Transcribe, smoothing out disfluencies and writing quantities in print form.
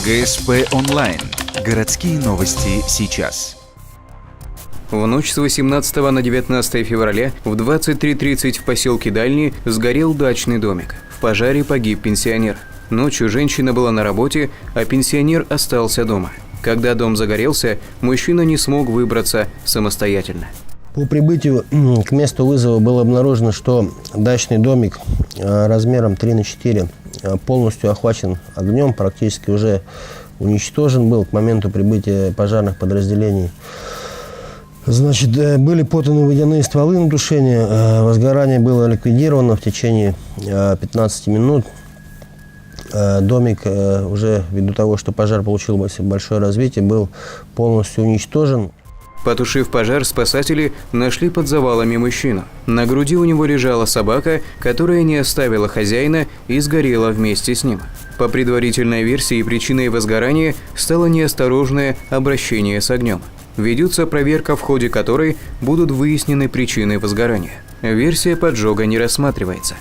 ГСП онлайн. Городские новости сейчас. В ночь с 18 на 19 февраля в 23:30 в поселке Дальний сгорел дачный домик. В пожаре погиб пенсионер. Ночью женщина была на работе, а пенсионер остался дома. Когда дом загорелся, мужчина не смог выбраться самостоятельно. По прибытию к месту вызова было обнаружено, что дачный домик размером 3×4 полностью охвачен огнем, практически уже уничтожен был к моменту прибытия пожарных подразделений. Значит, были поданы водяные стволы на тушение, возгорание было ликвидировано в течение 15 минут. Домик уже ввиду того, что пожар получил большое развитие, был полностью уничтожен. Потушив пожар, спасатели нашли под завалами мужчину. На груди у него лежала собака, которая не оставила хозяина и сгорела вместе с ним. По предварительной версии, причиной возгорания стало неосторожное обращение с огнем. Ведется проверка, в ходе которой будут выяснены причины возгорания. Версия поджога не рассматривается.